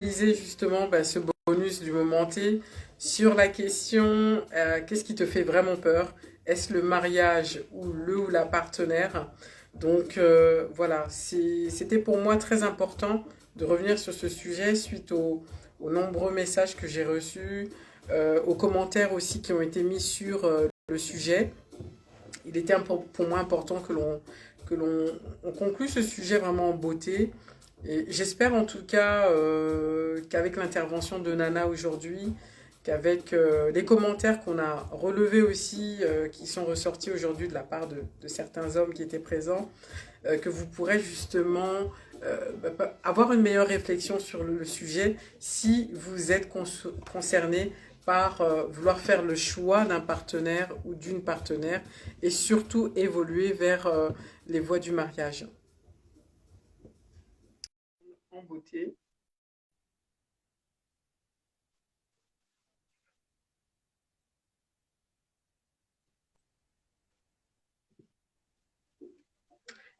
utiliser justement ce bonus du moment T sur la question qu'est-ce qui te fait vraiment peur? Est-ce le mariage ou le ou la partenaire? Donc voilà, c'était pour moi très important de revenir sur ce sujet suite aux nombreux messages que j'ai reçus, aux commentaires aussi qui ont été mis sur le sujet. Il était pour moi important que l'on on conclue ce sujet vraiment en beauté. Et j'espère en tout cas qu'avec l'intervention de Nana aujourd'hui, qu'avec les commentaires qu'on a relevés aussi, qui sont ressortis aujourd'hui de la part de certains hommes qui étaient présents, que vous pourrez justement avoir une meilleure réflexion sur le sujet si vous êtes concerné par vouloir faire le choix d'un partenaire ou d'une partenaire et surtout évoluer vers les voies du mariage. En beauté.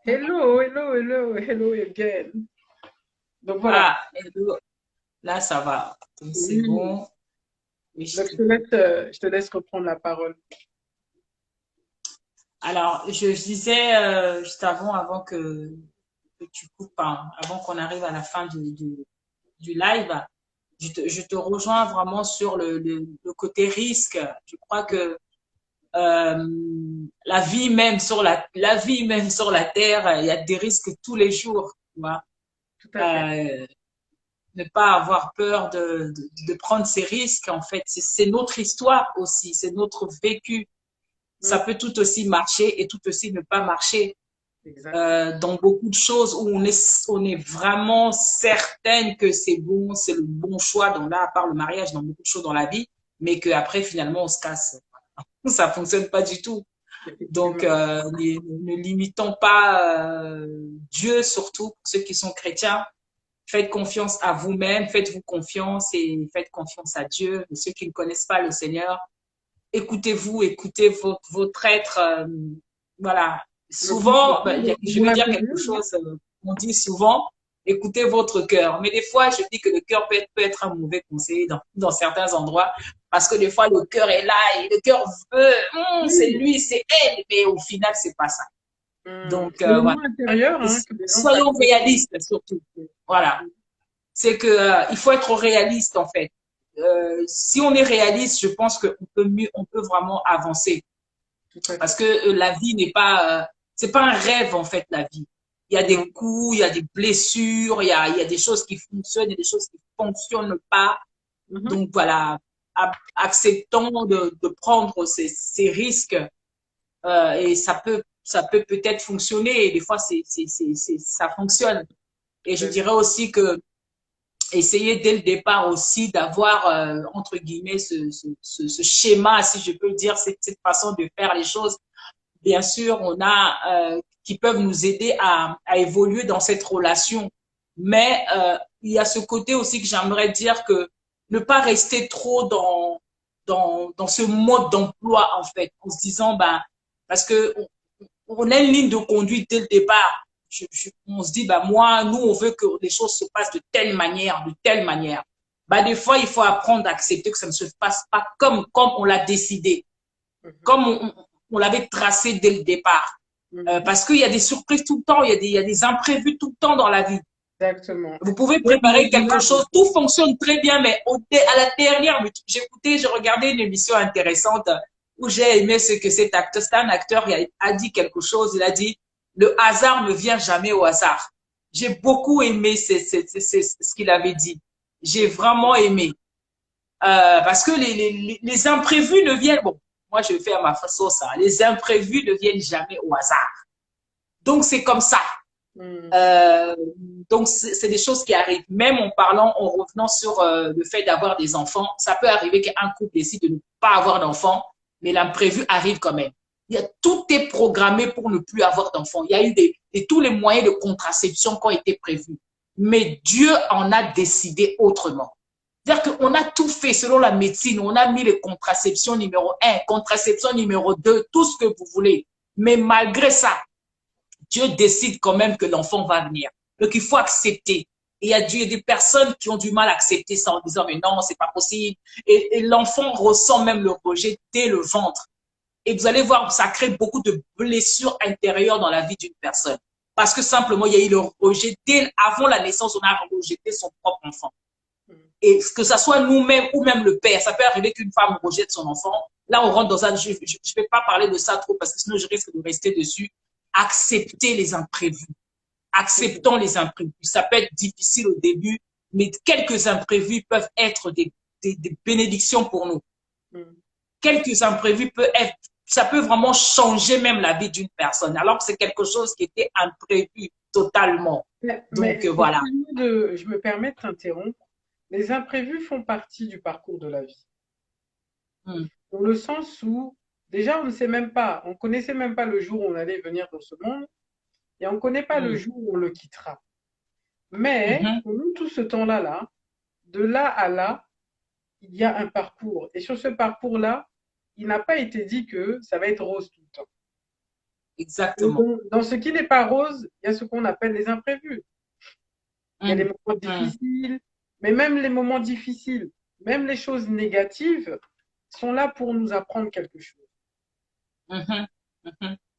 Hello, hello, hello, hello again. Donc voilà. Ah, hello. Là, ça va. Donc, c'est Oui. bon. Oui, je Donc t'écoute. je te laisse reprendre la parole. Alors, je disais juste avant que tu coupes, hein, avant qu'on arrive à la fin du live, je te rejoins vraiment sur le côté risque. Je crois que euh, la vie même sur la Terre, il y a des risques tous les jours. Tu vois. Tout à fait. Euh, Ne pas avoir peur de prendre ces risques, en fait. C'est notre histoire aussi, c'est notre vécu. Ça Mm, peut tout aussi marcher et tout aussi ne pas marcher. exactement. Dans beaucoup de choses où on est vraiment certaine que c'est bon, c'est le bon choix, dans là, à part le mariage, dans beaucoup de choses dans la vie, mais qu'après, finalement, on se casse. Ça fonctionne pas du tout. Donc, Effectivement. ne limitons pas Dieu, surtout pour ceux qui sont chrétiens. Faites confiance à vous-même, faites-vous confiance et faites confiance à Dieu. Et ceux qui ne connaissent pas le Seigneur, écoutez-vous, écoutez votre être. Voilà. Souvent, Le je mot vais dire quelque intérieur, hein. chose, on dit souvent, écoutez votre cœur. Mais des fois, je dis que le cœur peut être un mauvais conseiller dans certains endroits, parce que des fois, le cœur est là et le cœur veut, c'est Oui. lui, c'est elle, mais au final, c'est pas ça. Donc, C'est le voilà. mot intérieur Et hein, que les gens soyons s'accrochent. réalistes, surtout. Voilà. C'est que il faut être réaliste, en fait. Si on est réaliste, je pense qu'on peut mieux, on peut vraiment avancer. Tout à Parce fait. que la vie n'est pas, c'est pas un rêve en fait la vie. Il y a des Non. coups, il y a des blessures, il y a des choses qui fonctionnent, il y a des choses qui fonctionnent pas. Mhm. Donc voilà, acceptons de prendre ces risques et ça peut peut-être fonctionner. Et des fois ça fonctionne. Et Tout je à fait. dirais aussi que essayer dès le départ aussi d'avoir entre guillemets ce schéma, si je peux dire, cette façon de faire les choses. Bien sûr, on a qui peuvent nous aider à évoluer dans cette relation. Mais il y a ce côté aussi que j'aimerais dire que ne pas rester trop dans ce mode d'emploi, en fait, en se disant, ben, parce que on a une ligne de conduite dès le départ. On se dit, bah, moi, nous, on veut que les choses se passent de telle manière, de telle manière. Bah, des fois, il faut apprendre à accepter que ça ne se passe pas comme on l'a décidé, Mhm. comme on l'avait tracé dès le départ. Mhm. Parce qu'il y a des surprises tout le temps, il y a des imprévus tout le temps dans la vie. Exactement. Vous pouvez C'est préparer quelque inévitable. chose, tout fonctionne très bien, mais à la dernière, j'ai regardé une émission intéressante où j'ai aimé ce que cet acteur, c'est un acteur, il a dit quelque chose, il a dit, le hasard ne vient jamais au hasard. J'ai beaucoup aimé ce qu'il avait dit. J'ai vraiment aimé. Parce que les imprévus ne viennent, bon, moi je vais faire ma façon ça, les imprévus ne viennent jamais au hasard. Donc c'est comme ça. Mhm. Euh, donc, c'est des choses qui arrivent. Même en parlant, en revenant sur le fait d'avoir des enfants, ça peut arriver qu'un couple décide de ne pas avoir d'enfants, mais l'imprévu arrive quand même. Tout est programmé pour ne plus avoir d'enfants. Il y a eu tous les moyens de contraception qui ont été prévus. Mais Dieu en a décidé autrement. C'est-à-dire qu'on a tout fait selon la médecine. On a mis les contraceptions numéro un, contraception numéro 2, tout ce que vous voulez. Mais malgré ça, Dieu décide quand même que l'enfant va venir. Donc, il faut accepter. Et il y a des personnes qui ont du mal à accepter ça en disant, mais non, c'est pas possible. Et l'enfant ressent même le rejet dès le ventre. Et vous allez voir, ça crée beaucoup de blessures intérieures dans la vie d'une personne. Parce que simplement, il y a eu le rejet. Dès avant la naissance, on a rejeté son propre enfant. Et que ça soit nous-mêmes ou même le père, ça peut arriver qu'une femme rejette son enfant. Là, on rentre dans un... Je ne vais pas parler de ça trop parce que sinon, je risque de rester dessus. Accepter les imprévus. Acceptons les imprévus. Ça peut être difficile au début, mais quelques imprévus peuvent être des bénédictions pour nous. Quelques imprévus peuvent être, ça peut vraiment changer même la vie d'une personne, alors que c'est quelque chose qui était imprévu totalement. Donc, voilà. Je me permets de t'interrompre. Les imprévus font partie du parcours de la vie. Dans le sens où, déjà, on ne sait même pas, on connaissait même pas le jour où on allait venir dans ce monde, et on ne connaît pas le jour où on le quittera. Mais, pour nous, tout ce temps-là, de là à là, il y a un parcours. Et sur ce parcours-là, il n'a pas été dit que ça va être rose tout le temps. Exactement. Dans ce qui n'est pas rose, il y a ce qu'on appelle les imprévus. Il y a des moments difficiles, mais même les moments difficiles, même les choses négatives, sont là pour nous apprendre quelque chose.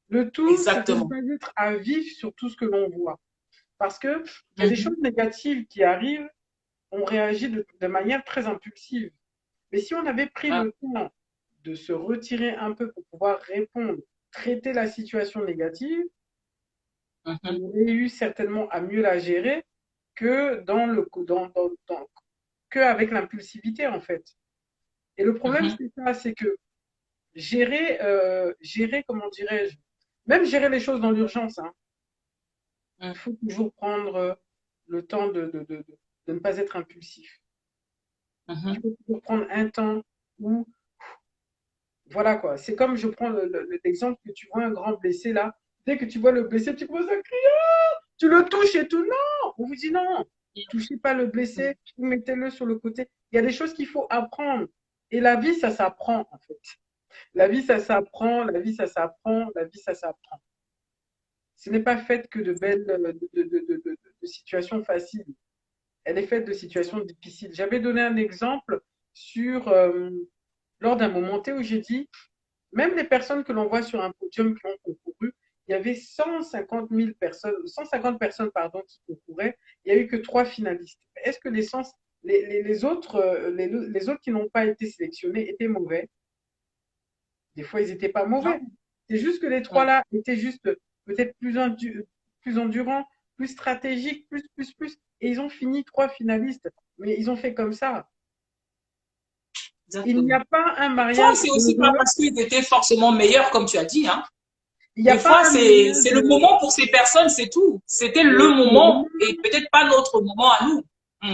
Le tout, c'est de ne pas être à vif sur tout ce que l'on voit. Parce que il y a des choses négatives qui arrivent, on réagit de manière très impulsive. Mais si on avait pris le temps de se retirer un peu pour pouvoir répondre, traiter la situation négative, on aurait eu certainement à mieux la gérer que que avec l'impulsivité en fait. Et le problème c'est ça, c'est que gérer, comment dirais-je, même gérer les choses dans l'urgence, hein, il faut toujours prendre le temps de ne pas être impulsif. Il faut toujours prendre un temps où, voilà quoi, c'est comme je prends l'exemple que tu vois un grand blessé là, dès que tu vois le blessé, tu commences à crier, tu le touches et tout, non, on vous dit non, touchez pas le blessé, vous mettez-le sur le côté. Il y a des choses qu'il faut apprendre. Et la vie, ça s'apprend en fait. La vie, ça s'apprend, la vie, ça s'apprend, la vie, ça s'apprend. Ce n'est pas fait que de belles de situations faciles. Elle est faite de situations difficiles. J'avais donné un exemple sur lors d'un moment T où j'ai dit, même les personnes que l'on voit sur un podium qui ont concouru, il y avait 150 000 personnes, 150 personnes pardon, qui concouraient. Il n'y a eu que 3 finalistes. Est-ce que les autres, les autres qui n'ont pas été sélectionnés étaient mauvais? Des fois, ils n'étaient pas mauvais. C'est juste que les 3 là étaient juste peut-être plus endurants, plus stratégiques, plus. Et ils ont fini 3 finalistes. Mais ils ont fait comme ça. Exactement. Il n'y a pas un mariage. C'est aussi pas parce qu'ils étaient forcément meilleurs, comme tu as dit. Hein. Des fois, c'est le moment pour ces personnes, c'est tout. C'était le moment et peut-être pas notre moment à nous.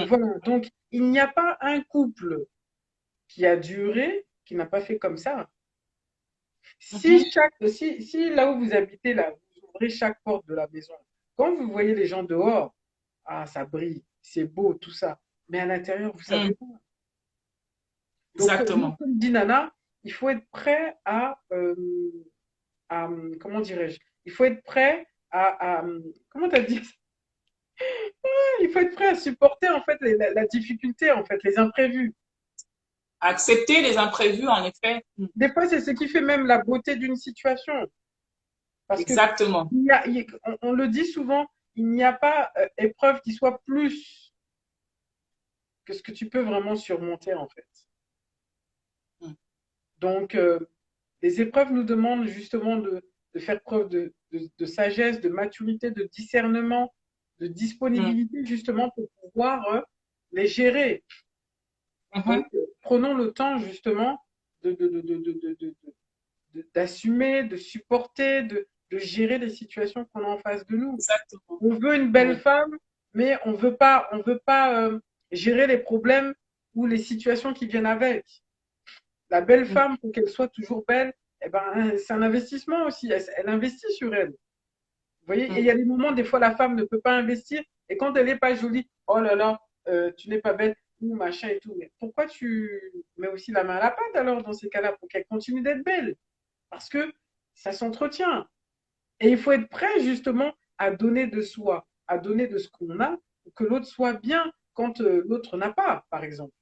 Voilà, donc il n'y a pas un couple qui a duré, qui n'a pas fait comme ça. Si là où vous habitez, là, vous ouvrez chaque porte de la maison, quand vous voyez les gens dehors, ah, ça brille, c'est beau, tout ça. Mais à l'intérieur, vous savez pas. Donc, Exactement. comme dit Nana, il faut être prêt comment dirais-je, il faut être prêt comment t'as dit? Il faut être prêt à supporter, en fait, la difficulté, en fait, les imprévus. Accepter les imprévus, en effet. Des fois, c'est ce qui fait même la beauté d'une situation. Parce Exactement. on le dit souvent, il n'y a pas épreuve qui soit plus que ce que tu peux vraiment surmonter, en fait. Donc, les épreuves nous demandent justement de faire preuve de sagesse, de maturité, de discernement, de disponibilité, justement, pour pouvoir les gérer. Donc, prenons le temps, justement, d'assumer, de supporter, de gérer les situations qu'on a en face de nous. Exactement. On veut une belle femme, mais on veut pas gérer les problèmes ou les situations qui viennent avec. La belle femme, pour qu'elle soit toujours belle, eh ben, c'est un investissement aussi. Elle investit sur elle. Vous voyez, et il y a des moments, des fois, la femme ne peut pas investir. Et quand elle n'est pas jolie, oh là là, tu n'es pas belle, ou machin et tout. Mais pourquoi tu mets aussi la main à la pâte alors dans ces cas-là pour qu'elle continue d'être belle? Parce que ça s'entretient. Et il faut être prêt justement à donner de soi, à donner de ce qu'on a pour que l'autre soit bien quand l'autre n'a pas, par exemple.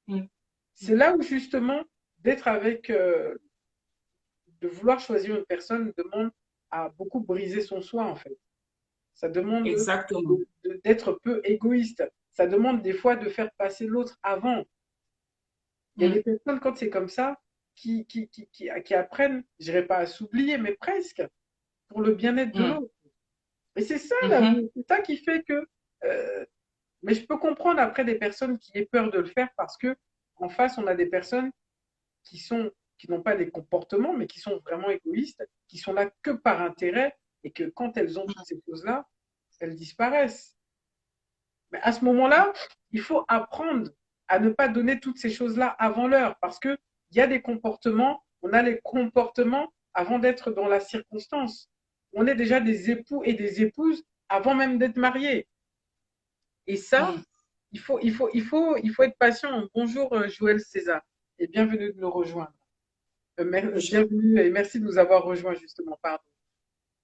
Mm. C'est là où justement d'être avec, de vouloir choisir une personne demande à beaucoup briser son soi en fait. Ça demande Exactement. d'être peu égoïste. Ça demande des fois de faire passer l'autre avant. Il y a Mm. des personnes, quand c'est comme ça, qui apprennent, je dirais pas à s'oublier, mais presque, pour le bien-être de Mm. l'autre. Et c'est ça Mhm. l'amour, c'est ça qui fait que. Mais je peux comprendre après des personnes qui aient peur de le faire parce que en face, on a des personnes qui sont, qui n'ont pas des comportements, mais qui sont vraiment égoïstes, qui sont là que par intérêt et que quand elles ont toutes ces choses-là, elles disparaissent. Mais à ce moment-là, il faut apprendre à ne pas donner toutes ces choses-là avant l'heure parce que il y a des comportements, on a les comportements avant d'être dans la circonstance. On est déjà des époux et des épouses avant même d'être mariés. Et ça, Mm. il faut être patient. Bonjour Joël César et bienvenue de nous rejoindre. Bienvenue et merci de nous avoir rejoints justement. Pardon.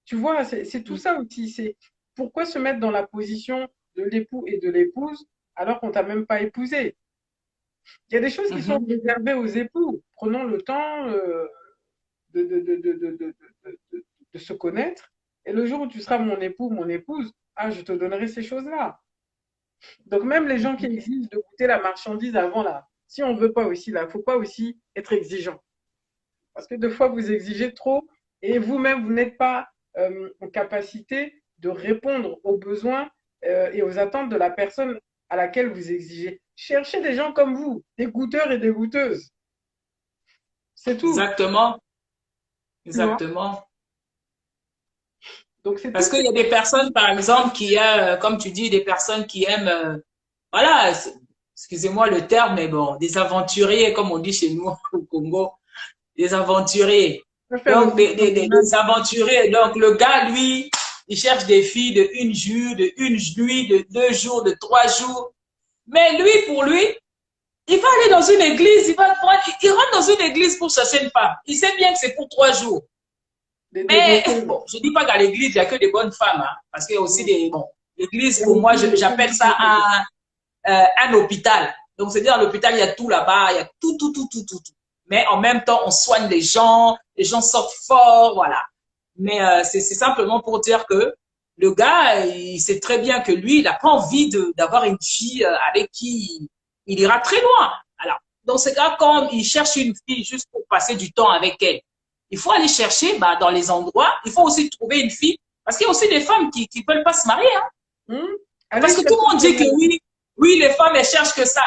Tu vois, c'est tout Mm. ça aussi. C'est pourquoi se mettre dans la position de l'époux et de l'épouse alors qu'on t'a même pas épousé. Il y a des choses qui sont Mhm. réservées aux époux. Prenons le temps de, de, de, de, de, de, de se connaître. Et le jour où tu seras mon époux, mon épouse, ah, je te donnerai ces choses-là. Donc même les gens qui exigent de goûter la marchandise avant là, si on veut pas aussi là, faut pas aussi être exigeant. Parce que des fois vous exigez trop et vous-même vous n'êtes pas en capacité de répondre aux besoins et aux attentes de la personne à laquelle vous exigez. Cherchez des gens comme vous, des goûteurs et des goûteuses. C'est tout, Exactement. tu vois. Exactement. Donc c'est Parce toutes qu'il ces y a des personnes, par exemple, qui a, comme tu dis, des personnes qui aiment, voilà, excusez-moi le terme, mais bon, des aventuriers, comme on dit chez nous au Congo, des aventuriers. je faire le Donc, micro-trottinage. des aventuriers. Donc, le gars, lui, il cherche des filles de une jour, de une nuit, de 2 jours, de 3 jours. Mais lui, pour lui, il va aller dans une église, il rentre dans une église pour chercher une femme. Il sait bien que c'est pour 3 jours. Des Mais dévotions. bon, je dis pas qu'à l'église, il n'y a que des bonnes femmes, hein, parce qu'il y a aussi Mm. des, bon, l'église, Il y a pour moi, aussi des j'appelle ça femmes. un hôpital. Donc, c'est-à-dire, à l'hôpital, il y a tout là-bas, il y a tout, tout, tout, tout, tout, tout. Mais en même temps, on soigne les gens sortent forts, voilà. Mais c'est simplement pour dire que le gars, il sait très bien que lui, il n'a pas envie d'avoir une fille avec qui il ira très loin. Alors, dans ce cas, comme il cherche une fille juste pour passer du temps avec elle, il faut aller chercher bah, dans les endroits. Il faut aussi trouver une fille. Parce qu'il y a aussi des femmes qui ne veulent pas se marier. Hein. Mm. Allez Parce que tout le chercher monde dit que comme oui, oui, les femmes, elles cherchent que ça.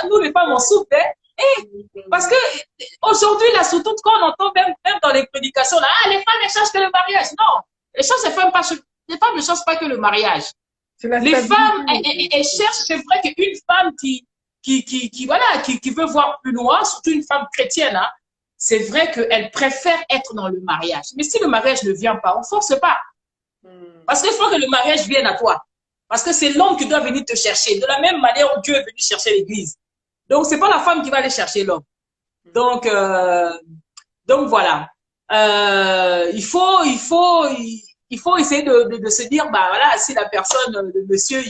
Nous, les femmes, on souffre. Hein. Et parce que aujourd'hui, là, surtout quand on entend même dans les prédications, là, ah, les femmes, elles cherchent que le mariage. Non, les femmes ne cherchent pas que le mariage. c'est la Les femmes, stabilité. elles cherchent, c'est vrai qu'une femme voilà, qui veut voir plus loin, surtout une femme chrétienne, hein, c'est vrai qu'elle préfère être dans le mariage. Mais si le mariage ne vient pas, on ne force pas. Mm. Parce qu'il faut que le mariage vienne à toi. Parce que c'est l'homme qui doit venir te chercher. De la même manière où Dieu est venu chercher l'église. Donc, c'est pas la femme qui va aller chercher l'homme. Donc, voilà. Il faut essayer de se dire, bah voilà, si la personne, le monsieur,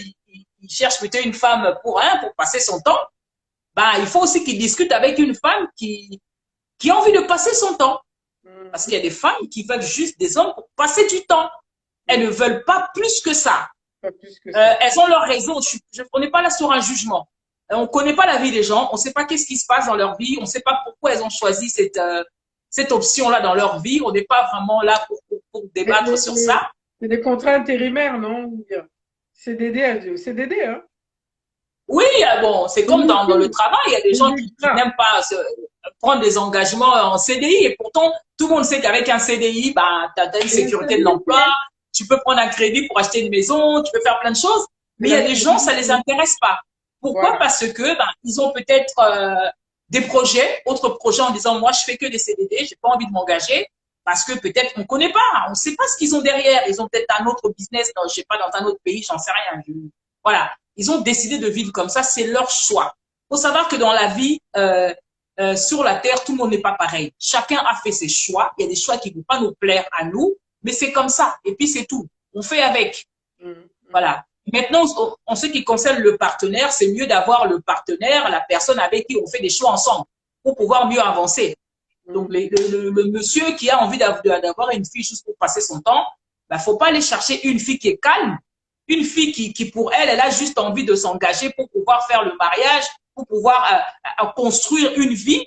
il cherche peut-être une femme pour passer son temps, bah il faut aussi qu'il discute avec une femme qui a envie de passer son temps. Mm. Parce qu'il y a des femmes qui veulent juste des hommes pour passer du temps. Elles ne veulent pas plus que ça. Pas plus que ça. Elles ont leurs raisons. On n'est pas là sur un jugement. On ne connaît pas la vie des gens. On ne sait pas qu'est-ce qui se passe dans leur vie. On ne sait pas pourquoi elles ont choisi cette option-là dans leur vie. On n'est pas vraiment là pour débattre sur ça. C'est des contrats intérimaires, non? CDD, hein? Oui, bon, c'est comme dans le travail. Il y a des gens qui n'aiment pas prendre des engagements en CDI. Et pourtant, tout le monde sait qu'avec un CDI, bah, tu as une sécurité de l'emploi. Tu peux prendre un crédit pour acheter une maison. Tu peux faire plein de choses. Mais il y a des gens, ça les intéresse pas. Pourquoi? Voilà. Parce que ben, ils ont peut-être des projets, autres projets en disant moi je fais que des CDD, j'ai pas envie de m'engager parce que peut-être on connaît pas, on sait pas ce qu'ils ont derrière. Ils ont peut-être un autre business, je sais pas, dans un autre pays, j'en sais rien. Voilà, ils ont décidé de vivre comme ça, c'est leur choix. Faut savoir que dans la vie, sur la terre, tout le monde n'est pas pareil. Chacun a fait ses choix. Il y a des choix qui ne vont pas nous plaire à nous, mais c'est comme ça. Et puis c'est tout. On fait avec. Voilà. Maintenant, en ce qui concerne le partenaire, c'est mieux d'avoir le partenaire, la personne avec qui on fait des choix ensemble pour pouvoir mieux avancer. Donc, le monsieur qui a envie d'avoir une fille juste pour passer son temps, il ne faut pas aller chercher une fille qui est calme, une fille qui pour elle, elle a juste envie de s'engager pour pouvoir faire le mariage, pour pouvoir construire une vie.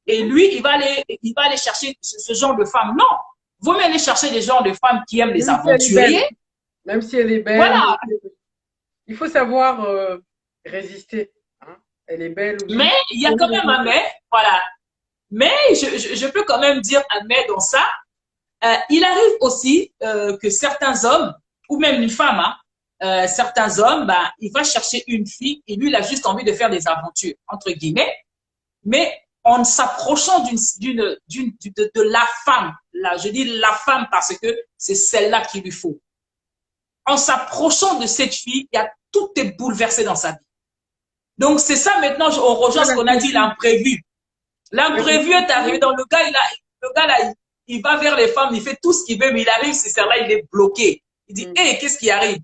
Et lui, il va aller chercher ce genre de femme. Non, vaut mieux aller chercher des genres de femmes qui aiment les Même si elle est belle. aventuriers. Même si elle est belle. Voilà. Il faut savoir résister. Hein. Elle est belle, Mais oui. il y a quand même un mais. Voilà. Mais je peux quand même dire un mais dans ça. Il arrive aussi que certains hommes, ou même une femme, hein, certains hommes, bah, il va chercher une fille et lui, il a juste envie de faire des aventures, entre guillemets. Mais en s'approchant de la femme, là, je dis la femme parce que c'est celle-là qu'il lui faut. En s'approchant de cette fille, il y a tout est bouleversé dans sa vie. Donc, c'est ça maintenant, on rejoint ce qu'on a dit, l'imprévu. L'imprévu est arrivé dans le gars là, il va vers les femmes, il fait tout ce qu'il veut, mais il arrive, c'est celle-là, il est bloqué. Il dit, hé, qu'est-ce qui arrive?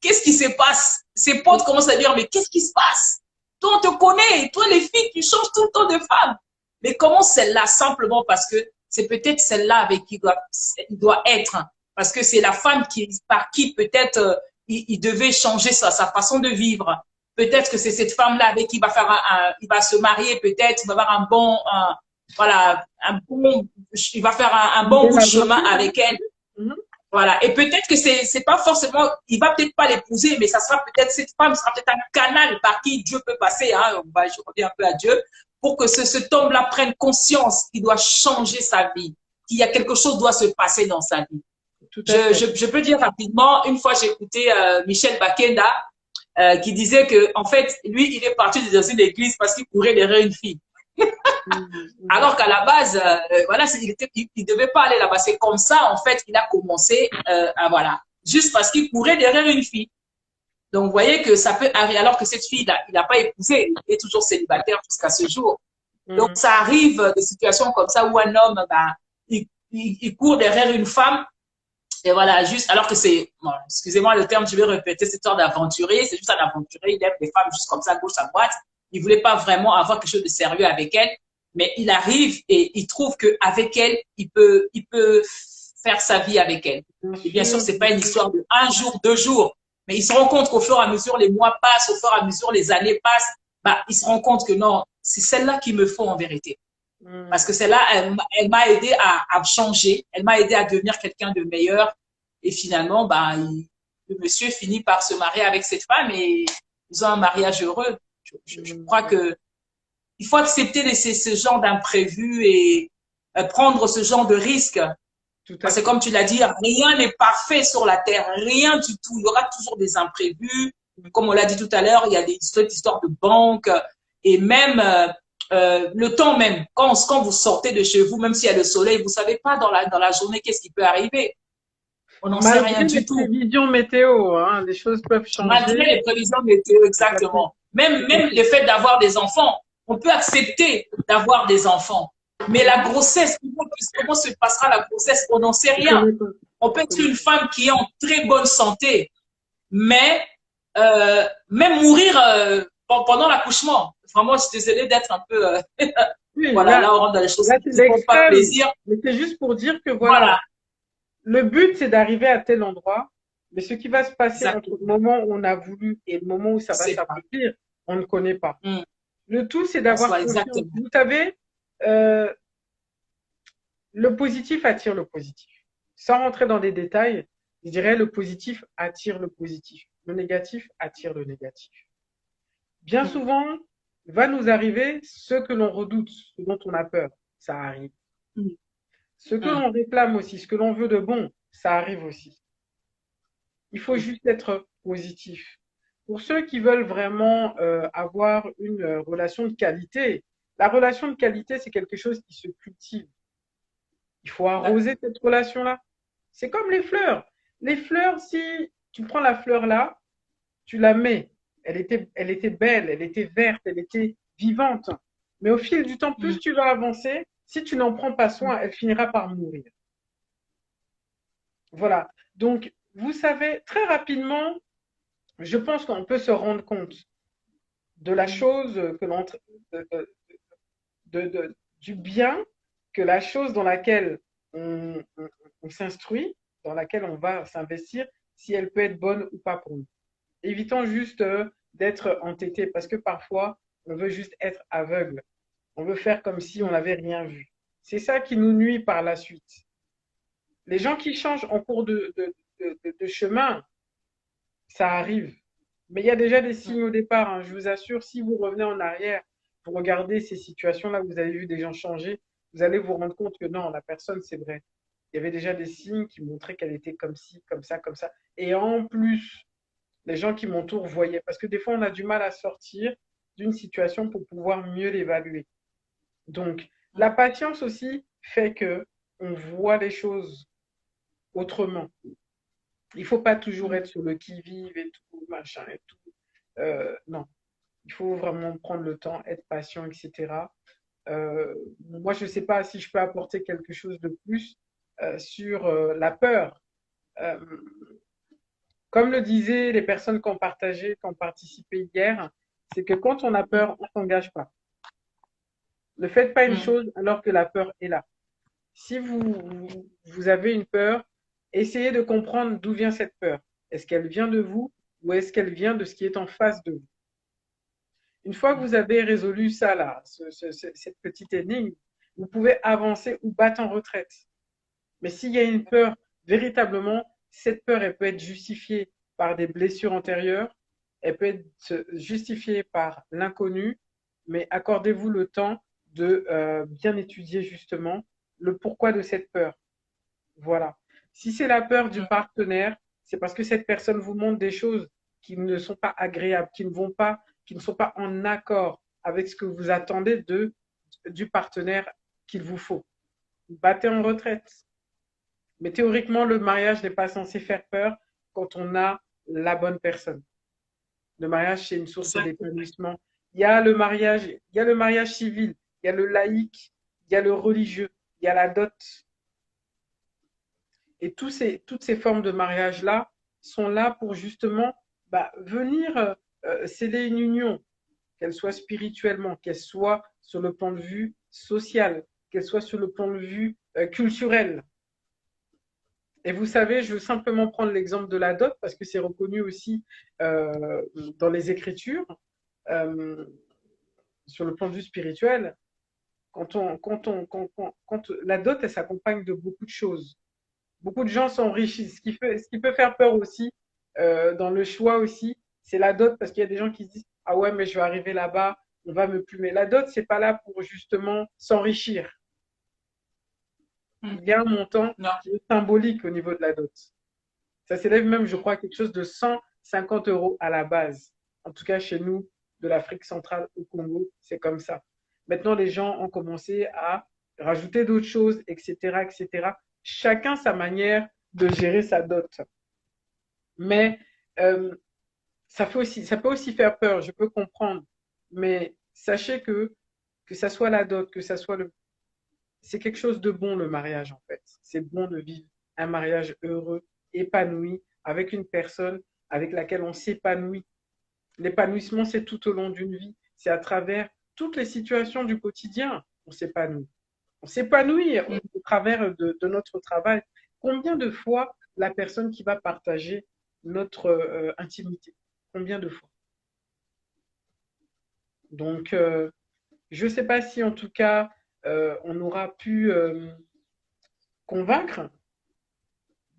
Qu'est-ce qui se passe? Ses potes commencent à dire, mais qu'est-ce qui se passe? Toi, on te connaît, toi, les filles, tu changes tout le temps de femme. Mais comment celle-là? Simplement parce que c'est peut-être celle-là avec qui il doit être. Parce que c'est la femme par qui peut-être il devait changer sa façon de vivre. Peut-être que c'est cette femme-là avec qui il va il va se marier, peut-être, il va avoir voilà, il va faire un bon bout de chemin avec elle. Voilà. Et peut-être que c'est pas forcément, il va peut-être pas l'épouser, mais ça sera peut-être, cette femme sera peut-être un canal par qui Dieu peut passer, hein. Je reviens un peu à Dieu, pour que cet homme-là prenne conscience qu'il doit changer sa vie, qu'il y a quelque chose qui doit se passer dans sa vie. Je peux dire rapidement, une fois j'ai écouté Michel Bakenda, qui disait que, en fait, lui, il est parti dans une église parce qu'il courait derrière une fille. Alors qu'à la base, voilà, il devait pas aller là-bas. C'est comme ça, en fait, qu'il a commencé, voilà, juste parce qu'il courait derrière une fille. Donc, vous voyez que ça peut arriver, alors que cette fille, il n'a pas épousé, il est toujours célibataire jusqu'à ce jour. Donc, ça arrive des situations comme ça où un homme, bah, il court derrière une femme. Et voilà, juste, alors que c'est, bon, excusez-moi le terme, je vais répéter, cette histoire d'aventurier, c'est juste un aventurier, il aime les femmes juste comme ça, gauche à droite. Il voulait pas vraiment avoir quelque chose de sérieux avec elle, mais il arrive et il trouve qu'avec elle, il peut faire sa vie avec elle. Et bien sûr, c'est pas une histoire de un jour, 2 jours, mais il se rend compte qu'au fur et à mesure, les mois passent, au fur et à mesure, les années passent, bah, il se rend compte que non, c'est celle-là qu'il me faut en vérité. Parce que celle-là, elle m'a aidé à changer, elle m'a aidé à devenir quelqu'un de meilleur. Et finalement, bah, le monsieur finit par se marier avec cette femme et ils ont un mariage heureux. Je crois que il faut accepter ce genre d'imprévu et prendre ce genre de risque. Parce que comme tu l'as dit, rien n'est parfait sur la terre, rien du tout. Il y aura toujours des imprévus. Comme on l'a dit tout à l'heure, il y a des histoires de banque et même le temps même. Quand vous sortez de chez vous, même s'il y a le soleil, vous savez pas dans la journée qu'est-ce qui peut arriver. On n'en sait rien du tout. Malgré les prévisions météo, hein, les choses peuvent changer. Malgré les prévisions météo, exactement. Même le fait d'avoir des enfants, on peut accepter d'avoir des enfants. Mais la grossesse, comment se passera la grossesse, on n'en sait rien. On peut être une femme qui est en très bonne santé, mais même mourir pendant l'accouchement. Vraiment, je suis désolée d'être un peu... Oui, voilà, là, on rentre dans les choses qui ne font pas plaisir. Mais c'est juste pour dire que voilà. Le but, c'est d'arriver à tel endroit, mais ce qui va se passer entre le moment où on a voulu et le moment où ça va s'accomplir, on ne connaît pas. Le tout, c'est d'avoir confiance. Vous savez, le positif attire le positif. Sans rentrer dans des détails, je dirais le positif attire le positif. Le négatif attire le négatif. Bien souvent, va nous arriver ce que l'on redoute, ce dont on a peur. Ça arrive. Ce que l'on réclame aussi, ce que l'on veut de bon, ça arrive aussi. Il faut juste être positif. Pour ceux qui veulent vraiment avoir une relation de qualité, la relation de qualité, c'est quelque chose qui se cultive. Il faut arroser cette relation-là. C'est comme les fleurs. Les fleurs, si tu prends la fleur là, tu la mets. Elle était belle, elle était verte, elle était vivante. Mais au fil du temps, plus tu vas avancer, si tu n'en prends pas soin, elle finira par mourir. Voilà. Donc, vous savez, très rapidement, Je pense qu'on peut se rendre compte de la chose que l'on, de, du bien que la chose dans laquelle on s'instruit, dans laquelle on va s'investir, si elle peut être bonne ou pas pour nous. Évitons juste d'être entêté parce que parfois, on veut juste être aveugle. On veut faire comme si on n'avait rien vu. C'est ça qui nous nuit par la suite. Les gens qui changent en cours de chemin, ça arrive. Mais il y a déjà des signes au départ, hein. Je vous assure, si vous revenez en arrière, vous regardez ces situations-là, vous avez vu des gens changer, vous allez vous rendre compte que non, la personne, c'est vrai. Il y avait déjà des signes qui montraient qu'elle était comme ci, comme ça, comme ça. Et en plus, les gens qui m'entourent voyaient. Parce que des fois, on a du mal à sortir d'une situation pour pouvoir mieux l'évaluer. Donc, la patience aussi fait que on voit les choses autrement. Il ne faut pas toujours être sur le qui-vive et tout, machin et tout. Non, il faut vraiment prendre le temps, être patient, etc. Moi, je ne sais pas si je peux apporter quelque chose de plus sur la peur. Euh, Comme le disaient les personnes qui ont partagé, qui ont participé hier, c'est que quand on a peur, on ne s'engage pas. Ne faites pas une chose alors que la peur est là. Si vous avez une peur, essayez de comprendre d'où vient cette peur. Est-ce qu'elle vient de vous ou est-ce qu'elle vient de ce qui est en face de vous? Une fois que vous avez résolu ça là, cette petite énigme, vous pouvez avancer ou battre en retraite. Mais s'il y a une peur, véritablement, cette peur, elle peut être justifiée par des blessures antérieures, elle peut être justifiée par l'inconnu, mais accordez-vous le temps de bien étudier justement le pourquoi de cette peur. Voilà. Si c'est la peur du partenaire, c'est parce que cette personne vous montre des choses qui ne sont pas agréables, qui ne sont pas en accord avec ce que vous attendez du partenaire qu'il vous faut. Battez en retraite. Mais théoriquement, le mariage n'est pas censé faire peur quand on a la bonne personne. Le mariage, c'est une source Exactement. d'épanouissement. Il y a le mariage civil, il y a le laïque, il y a le religieux, il y a la dot. Et toutes ces formes de mariage-là sont là pour justement venir sceller une union, qu'elle soit spirituellement, qu'elle soit sur le plan de vue social, qu'elle soit sur le plan de vue culturel. Et vous savez, je veux simplement prendre l'exemple de la dot parce que c'est reconnu aussi euh, dans les Écritures, euh, sur le plan de vue spirituel. Quand la dot, elle s'accompagne de beaucoup de choses. Beaucoup de gens s'enrichissent. Ce qui peut faire peur aussi dans le choix aussi, c'est la dot parce qu'il y a des gens qui se disent ah ouais, mais je vais arriver là-bas, on va me plumer. La dot, c'est pas là pour justement s'enrichir. Il y a un montant Non. qui est symbolique au niveau de la dot. Ça s'élève même, je crois, à quelque chose de 150 euros à la base. En tout cas, chez nous, de l'Afrique centrale au Congo, c'est comme ça. Maintenant, les gens ont commencé à rajouter d'autres choses, etc., etc. Chacun sa manière de gérer sa dot. Mais euh, ça peut aussi faire peur, je peux comprendre. Mais sachez que ça soit la dot, que ça soit le... C'est quelque chose de bon, le mariage, en fait. C'est bon de vivre un mariage heureux, épanoui, avec une personne avec laquelle on s'épanouit. L'épanouissement, c'est tout au long d'une vie. C'est à travers toutes les situations du quotidien, on s'épanouit. On s'épanouit au travers de notre travail. Combien de fois la personne qui va partager notre intimité? Combien de fois? Donc, je ne sais pas si en tout cas, on aura pu convaincre,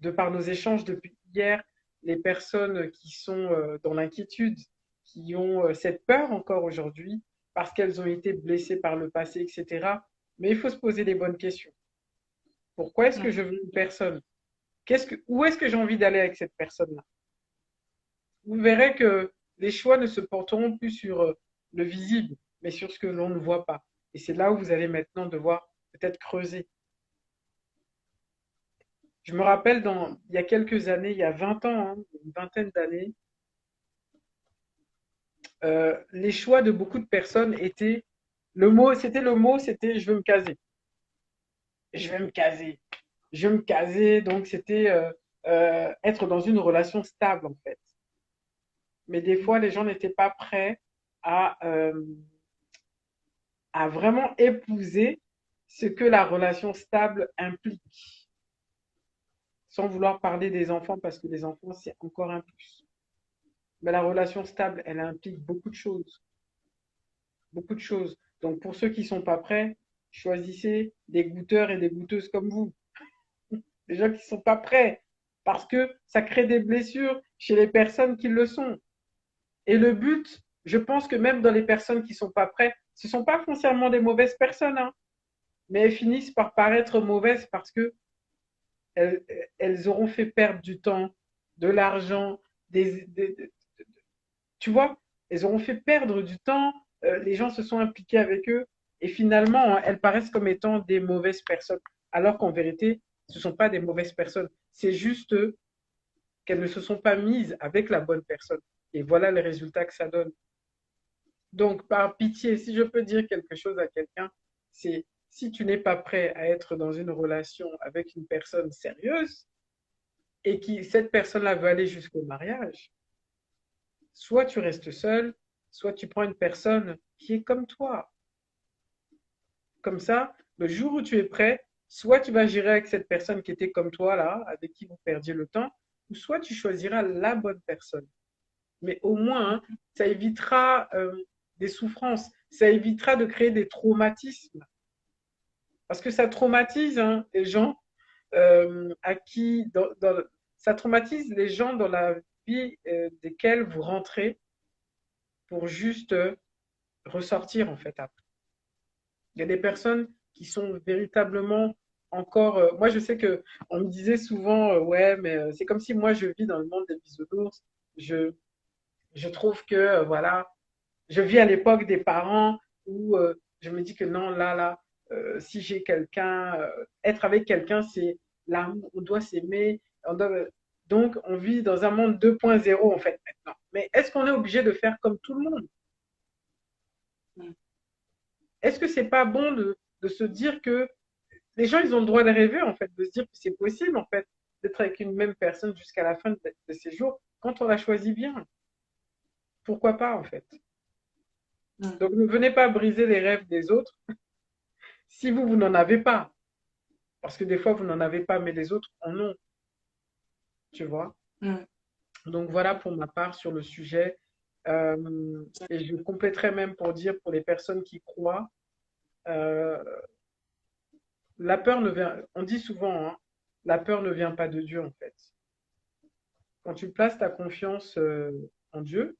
de par nos échanges depuis hier, les personnes qui sont dans l'inquiétude, qui ont cette peur encore aujourd'hui, parce qu'elles ont été blessées par le passé, etc. Mais il faut se poser les bonnes questions. Pourquoi est-ce que je veux une personne? Où est-ce que j'ai envie d'aller avec cette personne-là? Vous verrez que les choix ne se porteront plus sur le visible, mais sur ce que l'on ne voit pas. Et c'est là où vous allez maintenant devoir peut-être creuser. Je me rappelle il y a quelques années, il y a 20 ans, hein, une vingtaine d'années, les choix de beaucoup de personnes étaient, le mot, c'était je veux me caser. Je vais me caser. Je vais me caser, donc c'était être dans une relation stable en fait. Mais des fois, les gens n'étaient pas prêts à, à vraiment épouser ce que la relation stable implique, sans vouloir parler des enfants, parce que les enfants, c'est encore un plus. Mais la relation stable, elle implique beaucoup de choses, beaucoup de choses. Donc, pour ceux qui ne sont pas prêts, choisissez des goûteurs et des goûteuses comme vous, des gens qui ne sont pas prêts, parce que ça crée des blessures chez les personnes qui le sont. Et le but, je pense que même dans les personnes qui ne sont pas prêtes, ce ne sont pas foncièrement des mauvaises personnes, hein, mais elles finissent par paraître mauvaises parce que elles, elles auront fait perdre du temps, de l'argent, tu vois, elles auront fait perdre du temps, les gens se sont impliqués avec eux, et finalement, elles paraissent comme étant des mauvaises personnes, alors qu'en vérité, ce ne sont pas des mauvaises personnes. C'est juste qu'elles ne se sont pas mises avec la bonne personne. Et voilà les résultats que ça donne. Donc, par pitié, si je peux dire quelque chose à quelqu'un, c'est si tu n'es pas prêt à être dans une relation avec une personne sérieuse et qui cette personne-là veut aller jusqu'au mariage, soit tu restes seul, soit tu prends une personne qui est comme toi. Comme ça, le jour où tu es prêt, soit tu vas gérer avec cette personne qui était comme toi là, avec qui vous perdiez le temps, ou soit tu choisiras la bonne personne. Mais au moins, hein, ça évitera des souffrances, ça évitera de créer des traumatismes. Parce que ça traumatise hein, les gens à qui, ça traumatise les gens dans la vie desquels vous rentrez pour juste ressortir en fait après. Il y a des personnes qui sont véritablement encore. Moi, je sais que on me disait souvent, ouais, mais c'est comme si moi je vis dans le monde des bisounours. Je, je trouve que voilà, je vis à l'époque des parents où je me dis que non, là, si j'ai quelqu'un, être avec quelqu'un, c'est l'amour, on doit s'aimer. Donc, on vit dans un monde 2.0 en fait maintenant. Mais est-ce qu'on est obligé de faire comme tout le monde? Est-ce que c'est pas bon de se dire que les gens, ils ont le droit de rêver en fait, de se dire que c'est possible en fait d'être avec une même personne jusqu'à la fin de ses jours quand on la choisit bien? Pourquoi pas en fait? Donc, ne venez pas briser les rêves des autres si vous, vous n'en avez pas. Parce que des fois, vous n'en avez pas, mais les autres en ont, tu vois. Mm. Donc voilà pour ma part sur le sujet. Et je compléterai même pour dire pour les personnes qui croient, euh, la peur ne vient, on dit souvent, hein, la peur ne vient pas de Dieu en fait. Quand tu places ta confiance en Dieu,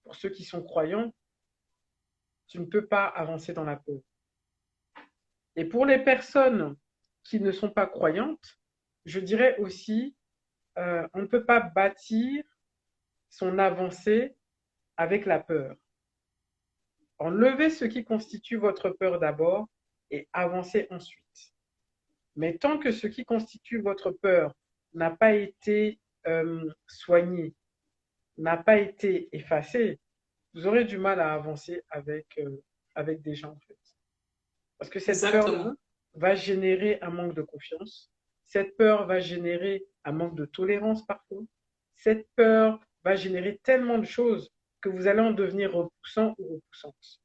pour ceux qui sont croyants, tu ne peux pas avancer dans la peur. Et pour les personnes qui ne sont pas croyantes, je dirais aussi, on ne peut pas bâtir son avancée avec la peur. Enlevez ce qui constitue votre peur d'abord et avancez ensuite. Mais tant que ce qui constitue votre peur n'a pas été soigné, n'a pas été effacé, vous aurez du mal à avancer avec des gens en fait. Parce que cette peur-là Exactement. va générer un manque de confiance. Cette peur va générer un manque de tolérance parfois. Cette peur va générer tellement de choses que vous allez en devenir repoussant ou repoussante.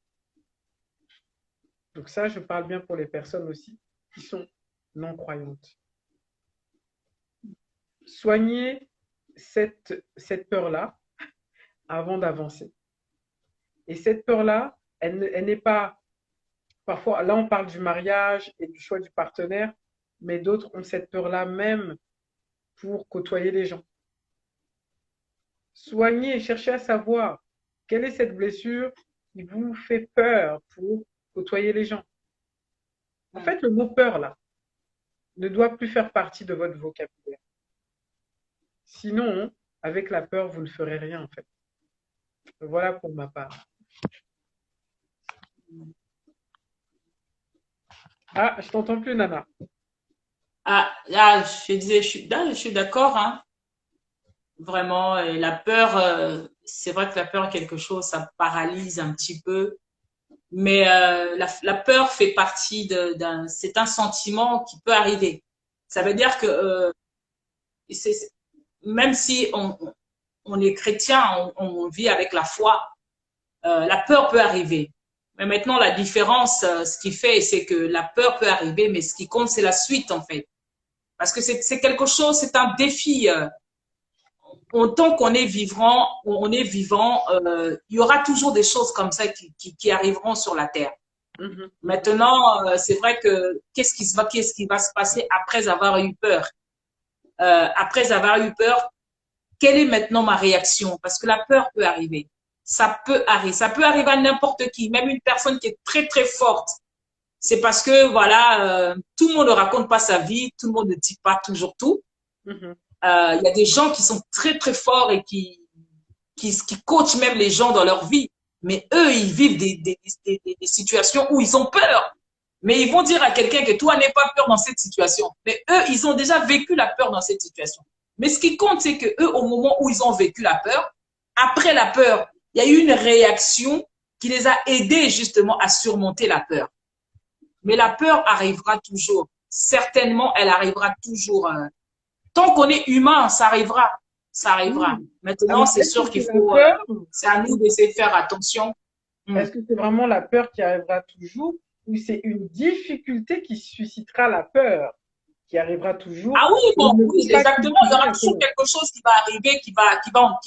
Donc ça, je parle bien pour les personnes aussi qui sont non-croyantes. Soignez cette peur-là avant d'avancer. Et cette peur-là, elle n'est pas... Parfois, là, on parle du mariage et du choix du partenaire, mais d'autres ont cette peur-là même pour côtoyer les gens. Soignez, cherchez à savoir quelle est cette blessure qui vous fait peur pour côtoyer les gens. En Mm. fait, le mot peur, là, ne doit plus faire partie de votre vocabulaire. Sinon, avec la peur, vous ne ferez rien, en fait. Voilà pour ma part. Ah, je t'entends plus, Nana. Je disais, je suis d'accord, hein. Vraiment, la peur, c'est vrai que la peur est quelque chose, ça paralyse un petit peu. Mais la peur fait partie c'est un sentiment qui peut arriver. Ça veut dire que même si on est chrétien, on vit avec la foi, la peur peut arriver. Mais maintenant, la différence, ce qui fait, c'est que la peur peut arriver, mais ce qui compte, c'est la suite, en fait. Parce que c'est quelque chose, c'est un défi. Tant qu'on est vivant, il y aura toujours des choses comme ça qui arriveront sur la terre. Mhm. Maintenant, c'est vrai que qu'est-ce qui va se passer après avoir eu peur? Après avoir eu peur, quelle est maintenant ma réaction? Parce que la peur peut arriver. Ça peut arriver à n'importe qui, même une personne qui est très très forte. C'est parce que voilà, tout le monde ne raconte pas sa vie, tout le monde ne dit pas toujours tout. Mhm. Il y a des gens qui sont très très forts et qui coachent même les gens dans leur vie. Mais eux, ils vivent des situations où ils ont peur. Mais ils vont dire à quelqu'un que toi n'aie pas peur dans cette situation. Mais eux, ils ont déjà vécu la peur dans cette situation. Mais ce qui compte, c'est que eux, au moment où ils ont vécu la peur, après la peur, il y a eu une réaction qui les a aidés justement à surmonter la peur. Mais la peur arrivera toujours. Certainement, elle arrivera toujours. Tant qu'on est humain, ça arrivera. Ça arrivera. Oui. Maintenant, Alors, c'est est-ce que sûr qu'il c'est la faut, peur? c'est à nous d'essayer de faire attention. Hmm. Est-ce que c'est vraiment la peur qui arrivera toujours ou c'est une difficulté qui suscitera la peur qui arrivera toujours Ah oui, et il bon, ne oui, faut pas exactement. Il y cultiver aura la toujours peur? quelque chose qui va arriver, qui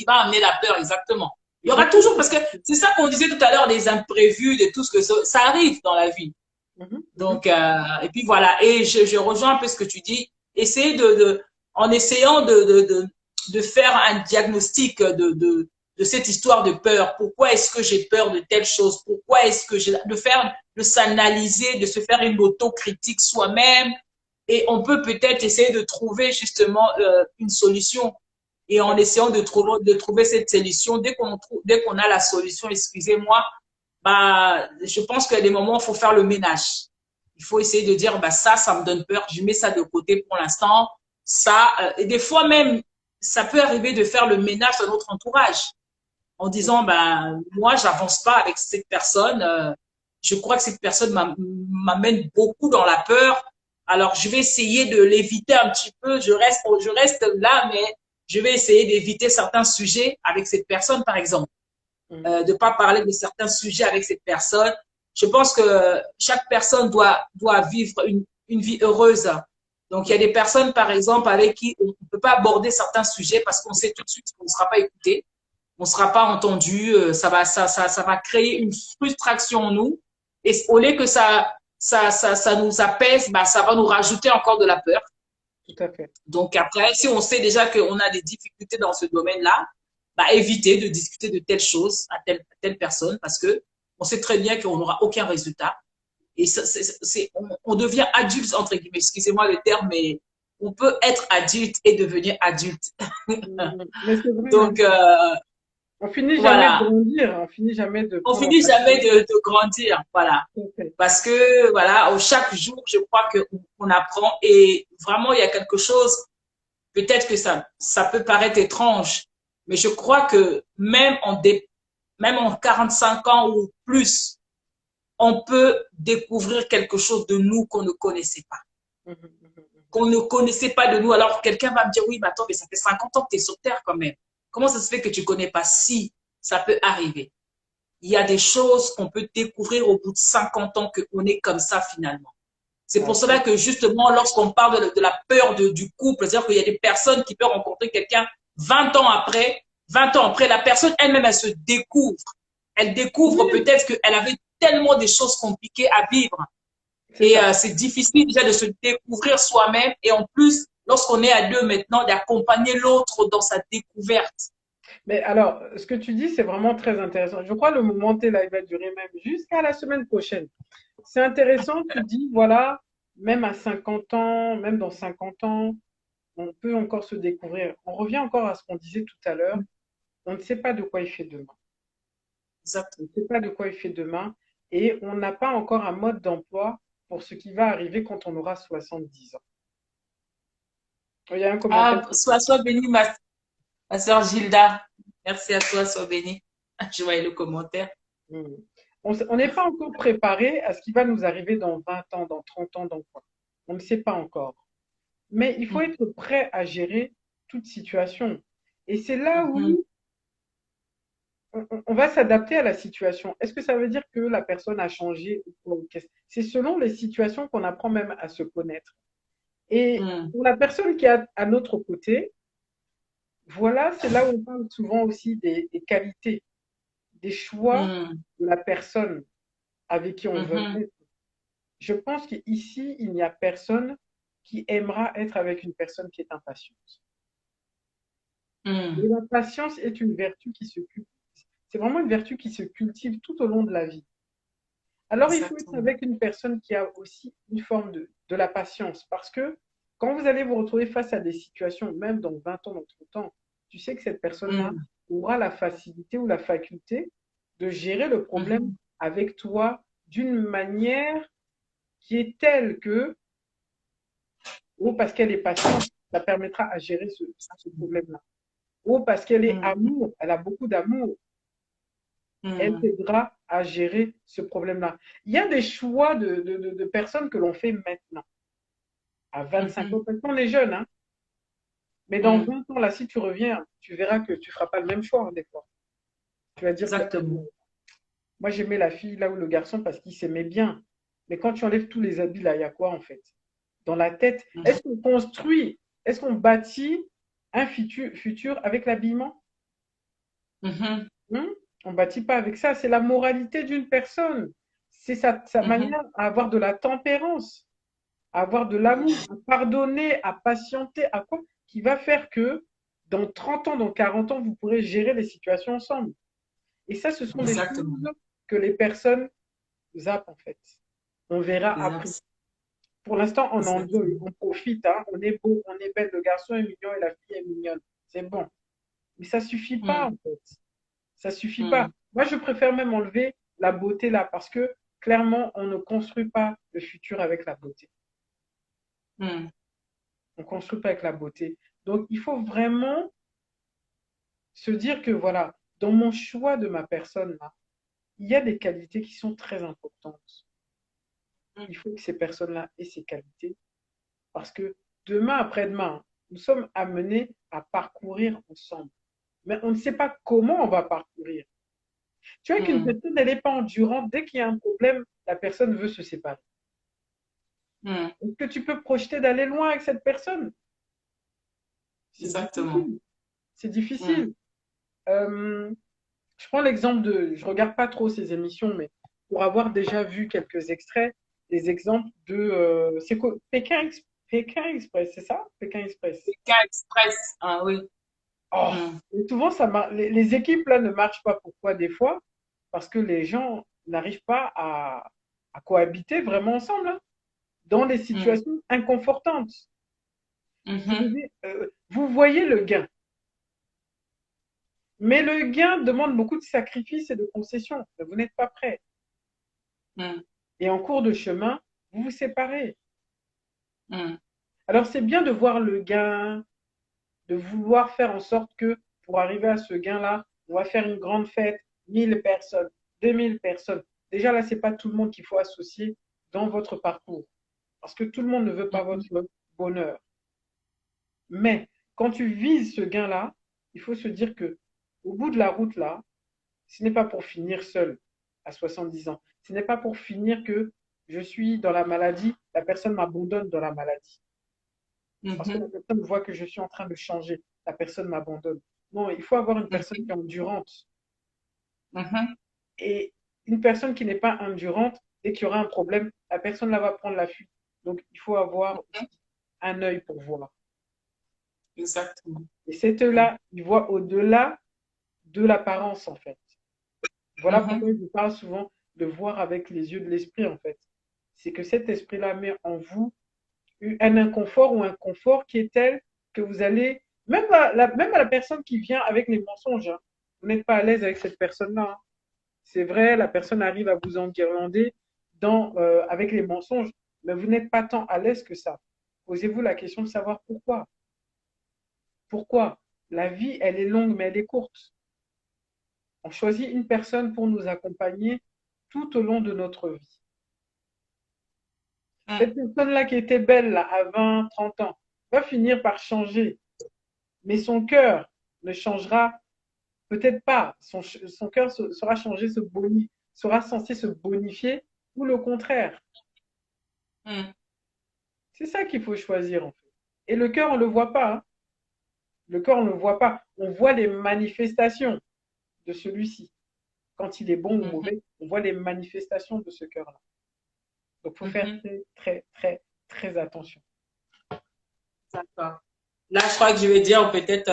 va amener la peur, exactement. Il y aura toujours, Exactement. parce que c'est ça qu'on disait tout à l'heure, des imprévus, de tout ce que ça arrive dans la vie. Mhm, mhm. Donc, et puis voilà. Et je rejoins un peu ce que tu dis. Essayer en essayant de faire un diagnostic de cette histoire de peur. Pourquoi est-ce que j'ai peur de telle chose? Pourquoi est-ce que de s'analyser, de se faire une autocritique soi-même. Et on peut peut-être essayer de trouver justement une solution. Et en essayant de trouver cette solution, dès qu'on a la solution, excusez-moi, bah, je pense qu'il y a des moments où il faut faire le ménage. Il faut essayer de dire, bah, ça me donne peur, je mets ça de côté pour l'instant. Et des fois même, ça peut arriver de faire le ménage dans notre entourage en disant, bah, moi, j'avance pas avec cette personne. Je crois que cette personne m'amène beaucoup dans la peur. Alors, je vais essayer de l'éviter un petit peu. Je reste là, mais je vais essayer d'éviter certains sujets avec cette personne, par exemple. Mhm. De pas parler de certains sujets avec cette personne. Je pense que chaque personne doit vivre une vie heureuse. Donc, il y a des personnes, par exemple, avec qui on ne peut pas aborder certains sujets parce qu'on sait tout de suite qu'on ne sera pas écouté, on ne sera pas entendu, ça va créer une frustration en nous. Et au lieu que ça nous apaise, bah, ça va nous rajouter encore de la peur. Tout à fait. Donc après, si on sait déjà qu'on a des difficultés dans ce domaine-là, bah, éviter de discuter de telles choses à telle personne parce que on sait très bien qu'on n'aura aucun résultat. Et on devient adulte, entre guillemets, excusez-moi le terme, mais on peut être adulte et devenir adulte. Mhm. Mais c'est vrai, hein. Donc, On finit jamais de voilà, grandir, on finit jamais de on prendre en finit jamais maturité. de grandir. Voilà. Tout à fait. Parce que, voilà, chaque jour, je crois qu'on apprend et vraiment, il y a quelque chose, peut-être que ça peut paraître étrange, mais je crois que même en 45 ans ou plus, on peut découvrir quelque chose de nous qu'on ne connaissait pas. Mhm, mhm, mhm. Qu'on ne connaissait pas de nous. Alors, quelqu'un va me dire, oui, mais attends, mais ça fait 50 ans que tu es sur Terre quand même. Comment ça se fait que tu ne connais pas? Si, ça peut arriver. Il y a des choses qu'on peut découvrir au bout de 50 ans qu'on est comme ça finalement. C'est pour cela Absolument. que justement, lorsqu'on parle de la peur du couple, c'est-à-dire qu'il y a des personnes qui peuvent rencontrer quelqu'un 20 ans après, la personne elle-même, elle se découvre. Elle découvre Oui, peut-être qu'elle avait tellement de choses compliquées à vivre. c'est Et ça. c'est difficile déjà de se découvrir soi-même. Et en plus, lorsqu'on est à deux maintenant, d'accompagner l'autre dans sa découverte. Mais alors, ce que tu dis, c'est vraiment très intéressant. Je crois que le moment T, là, il va durer même jusqu'à la semaine prochaine. C'est intéressant, tu dis, voilà, même à 50 ans, même dans 50 ans, on peut encore se découvrir. On revient encore à ce qu'on disait tout à l'heure. On ne sait pas de quoi il fait demain. On Exactement. ne sait pas de quoi il fait demain. Et on n'a pas encore un mode d'emploi pour ce qui va arriver quand on aura 70 ans. Il y a un commentaire Ah, qui dit, sois bénie, ma sœur Gilda. Merci à toi, sois bénie. Je voyais le commentaire. hmm, on n'est pas encore préparé à ce qui va nous arriver dans 20 ans, dans 30 ans, dans quoi. On ne sait pas encore. Mais il faut Mhm. être prêt à gérer toute situation. Et c'est là Mhm. où on va s'adapter à la situation. Est-ce que ça veut dire que la personne a changé ou quoi, c'est selon les situations qu'on apprend même à se connaître. Et Mm, pour la personne qui est à notre côté, voilà, c'est là où on parle souvent aussi des qualités, des choix mm, de la personne avec qui on veut mhm, être. Je pense qu'ici, il n'y a personne qui aimera être avec une personne qui est impatiente. Et mm. la patience est une vertu qui se cultive. C'est vraiment une vertu qui se cultive tout au long de la vie. Alors, il faut être Exactement. avec une personne qui a aussi une forme de la patience. Parce que quand vous allez vous retrouver face à des situations, même dans 20 ans, dans 30 ans, tu sais que cette personne-là Mm, aura la facilité ou la faculté de gérer le problème mhm. avec toi d'une manière qui est telle que, ou parce qu'elle est patiente, ça permettra à gérer ce problème-là. Ou parce qu'elle est Mm, amour, elle a beaucoup d'amour, elle mm, t'aidera à gérer ce problème-là. Il y a des choix de personnes que l'on fait maintenant, à 25 mhm, ans. Maintenant, on est jeune, hein, mais dans mm. 20 ans, là, si tu reviens, tu verras que tu ne feras pas le même choix, hein, des fois. Tu vas dire que ah, Exactement. moi, j'aimais la fille là ou le garçon parce qu'il s'aimait bien. Mais quand tu enlèves tous les habits, là, il y a quoi en fait? Dans la tête, Mhm, est-ce qu'on bâtit un futur avec l'habillement? mhm, Hmm. On ne bâtit pas avec ça. C'est la moralité d'une personne. C'est sa mhm. manière à avoir de la tempérance, à avoir de l'amour, à pardonner, à patienter, à quoi? Qui va faire que dans 30 ans, dans 40 ans, vous pourrez gérer les situations ensemble. Et ça, ce sont des Exactement. choses que les personnes zappent en fait. On verra après. Exact- Pour l'instant, on enjoy, Exactement. on profite, hein. On est beau, on est belle, le garçon est mignon et la fille est mignonne. C'est bon. Mais ça suffit pas Mm, en fait. Ça suffit pas. mm, Moi, je préfère même enlever la beauté là parce que clairement, on ne construit pas le futur avec la beauté. mm, On ne construit pas avec la beauté. Donc, il faut vraiment se dire que voilà, dans mon choix de ma personne là, il y a des qualités qui sont très importantes. mm. Il faut que ces personnes-là aient ces qualités parce que demain, après-demain, nous sommes amenés à parcourir ensemble. Mais on ne sait pas comment on va parcourir. Tu vois qu'une Mm, personne, elle n'est pas endurante. Dès qu'il y a un problème, la personne veut se séparer. mm. Est-ce que tu peux projeter d'aller loin avec cette personne? C'est Exactement. difficile. C'est Mm, difficile. Euh, je prends l'exemple je regarde pas trop ces émissions, mais pour avoir déjà vu quelques extraits, des exemples de, c'est quoi, Pékin Express, c'est ça? Pékin Express. Les cas express. Ah oui. Oh, Mm, et souvent, les équipes là ne marchent pas. Pourquoi des fois? Parce que les gens n'arrivent pas à cohabiter vraiment ensemble, hein, dans des mm, situations inconfortantes. Je veux mhm, dire, vous voyez le gain, mais le gain demande beaucoup de sacrifices et de concessions. Mais vous n'êtes pas prêt. mm, Et en cours de chemin, vous vous séparez. mm, Alors c'est bien de voir le gain, de vouloir faire en sorte que pour arriver à ce gain-là, on va faire une grande fête, 1 000 personnes, 2 000 personnes. Déjà là, c'est pas tout le monde qu'il faut associer dans votre parcours, parce que tout le monde ne veut pas votre mhm, bonheur. Mais quand tu vises ce gain-là, il faut se dire que au bout de la route là, ce n'est pas pour finir seul à 70 ans. Ce n'est pas pour finir que je suis dans la maladie, la personne m'abandonne dans la maladie. Parce que la mhm, personne voit que je suis en train de changer. La personne m'abandonne. Non, il faut avoir une personne qui mhm, est endurante. mhm. Et une personne qui n'est pas endurante, dès qu'il y aura un problème, la personne là va prendre la fuite. Donc, il faut avoir un œil pour voir. Exactement. Et cet Mm, œil-là, il voit au-delà de l'apparence, en fait. Voilà mhm, pourquoi je parle souvent de voir avec les yeux de l'esprit, en fait. C'est que cet esprit-là met en vous un inconfort ou un confort qui est tel que vous allez, même à la personne qui vient avec les mensonges, hein, vous n'êtes pas à l'aise avec cette personne-là, hein. C'est vrai, la personne arrive à vous enguirlander avec les mensonges, mais vous n'êtes pas tant à l'aise que ça. Posez-vous la question de savoir pourquoi. Pourquoi? La vie, elle est longue, mais elle est courte. On choisit une personne pour nous accompagner tout au long de notre vie. mm. Cette personne-là qui était belle là, à 20, 30 ans va finir par changer, mais son cœur ne changera peut-être pas. Son cœur sera changé, sera censé se bonifier ou le contraire. Mm. C'est ça qu'il faut choisir en fait. Et le cœur, on ne le voit pas, hein. Le cœur, on ne le voit pas. On voit les manifestations de celui-ci. Quand il est bon ou Mhm. mauvais, on voit les manifestations de ce cœur-là. Donc, il faut faire Mhm. très, très, très, très attention. D'accord. Là, je crois que je vais dire peut-être,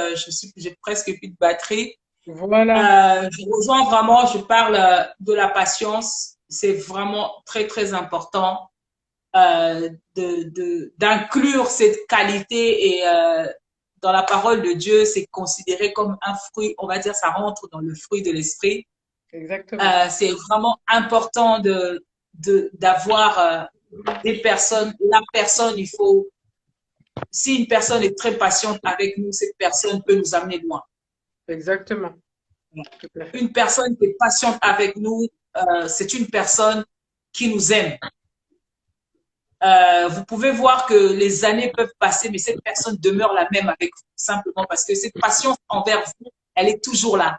j'ai presque plus de batterie. Voilà, Je rejoins vraiment, je parle de la patience. C'est vraiment très, très important d'inclure cette qualité et dans la parole de Dieu, c'est considéré comme un fruit, on va dire, ça rentre dans le fruit de l'esprit. exactement. C'est vraiment important d'avoir des personnes, la personne, il faut, si une personne est très patiente avec nous, cette personne peut nous amener loin. Exactement. Tout à fait. Une personne qui est patiente avec nous, c'est une personne qui nous aime. Vous pouvez voir que les années peuvent passer, mais cette personne demeure la même avec vous, simplement parce que cette patience envers vous, elle est toujours là.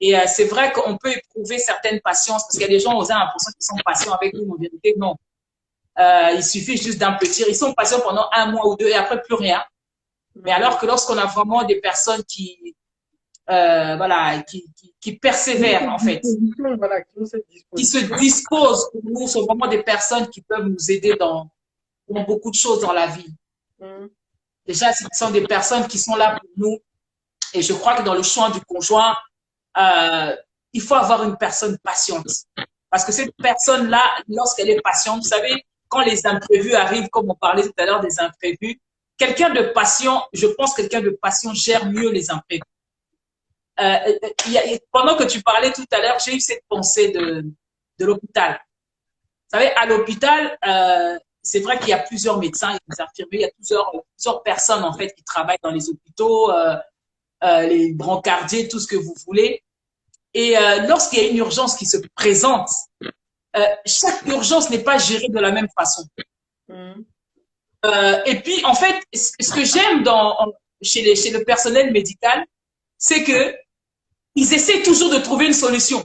Et c'est vrai qu'on peut éprouver certaines patiences, parce qu'il y a des gens, aux l'impression qu'ils sont patients avec nous, mais en vérité, non. Il suffit juste d'un petit, ils sont patients pendant un mois ou deux et après plus rien. Mais alors que lorsqu'on a vraiment des personnes voilà, qui Qui ont persévèrent, cette en fait, disposition, voilà, qui ont cette qui se disposition. disposent pour nous, sont vraiment des personnes qui peuvent nous aider dans beaucoup de choses dans la vie. Mhm. Déjà, ce sont des personnes qui sont là pour nous. Et je crois que dans le choix du conjoint, euh, il faut avoir une personne patiente. Parce que cette personne-là, lorsqu'elle est patiente, vous savez, quand les imprévus arrivent, comme on parlait tout à l'heure des imprévus, quelqu'un de patient, je pense que quelqu'un de patient gère mieux les imprévus. Pendant que tu parlais tout à l'heure, j'ai eu cette pensée de l'hôpital. Vous savez, à l'hôpital, c'est vrai qu'il y a plusieurs médecins, il y a des infirmiers, il y a plusieurs personnes en fait qui travaillent dans les hôpitaux, les brancardiers, tout ce que vous voulez. Et lorsqu'il y a une urgence qui se présente, chaque urgence n'est pas gérée de la même façon. Mhm. Et puis, en fait, ce que j'aime chez le personnel médical, c'est que ils essaient toujours de trouver une solution.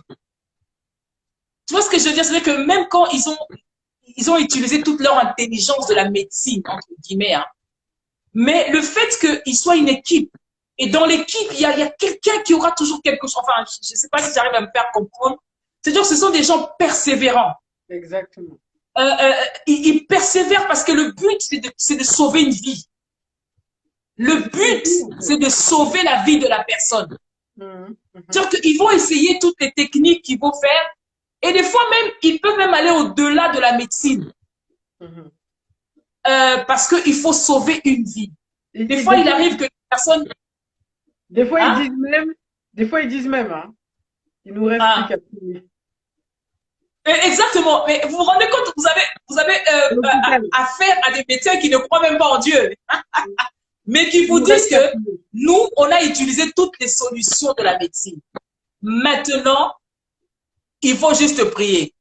Tu vois ce que je veux dire? C'est que même quand ils ont utilisé toute leur intelligence de la médecine, entre guillemets, hein, mais le fait qu'ils soient une équipe, et dans l'équipe, il y a quelqu'un qui aura toujours quelque chose. Enfin, je ne sais pas si j'arrive à me faire comprendre. C'est-à-dire que ce sont des gens persévérants. Exactement. Ils persévèrent parce que le but, c'est de sauver une vie. Le C'est sauver but, en fait. c'est de sauver la vie de la personne. Mhm. Mhm. C'est-à-dire qu'ils vont essayer toutes les techniques qu'ils vont faire. Et des fois même, ils peuvent même aller au-delà de la médecine. Mhm. Parce qu'il faut sauver une vie. Des fois, Des il fois, arrive que les personnes... des fois, ils Hein? disent même, des fois, ils disent même, hein, il nous reste plus Ah. qu'à finir. Exactement. Mais vous vous rendez compte, vous avez L'hôpital, affaire à des médecins qui ne croient même pas en Dieu, mais qui il vous nous disent reste qu'à que finir. nous, on a utilisé toutes les solutions de la médecine. Maintenant, il faut juste prier.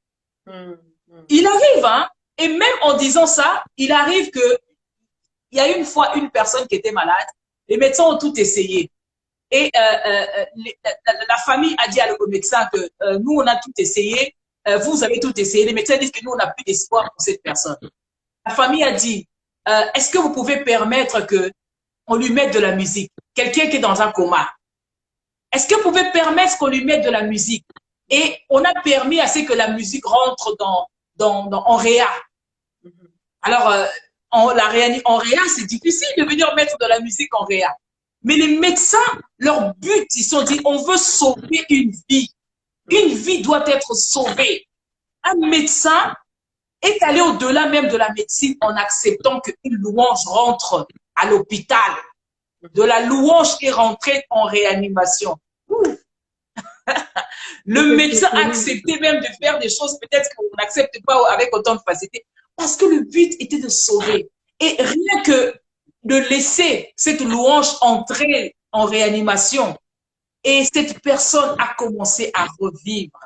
Mhm. Mhm. Il arrive, hein, et même en disant ça, il arrive que il y a une fois une personne qui était malade, les médecins ont tout essayé. Et la famille a dit au médecin que nous, on a tout essayé, vous avez tout essayé. Les médecins disent que nous, on n'a plus d'espoir pour cette personne. La famille a dit, est-ce que vous pouvez permettre que on lui mette de la musique? Quelqu'un qui est dans un coma. Est-ce que vous pouvez permettre qu'on lui mette de la musique? Et on a permis à ce que la musique rentre en réa. Mhm. Alors, en réa, c'est difficile de venir mettre de la musique en réa. Mais les médecins, leur but, ils se sont dit, on veut sauver une vie. Une Mhm. vie doit être sauvée. Un médecin est allé au-delà même de la médecine en acceptant qu'une louange rentre à l'hôpital. De Mhm. la louange est rentrée en réanimation. Le C'est médecin a exceptionnel. accepté même de faire des choses peut-être qu'on n'accepte pas avec autant de facilité. Parce que le but était de sauver. Et rien que de laisser cette louange entrer en réanimation, et cette personne a commencé à revivre.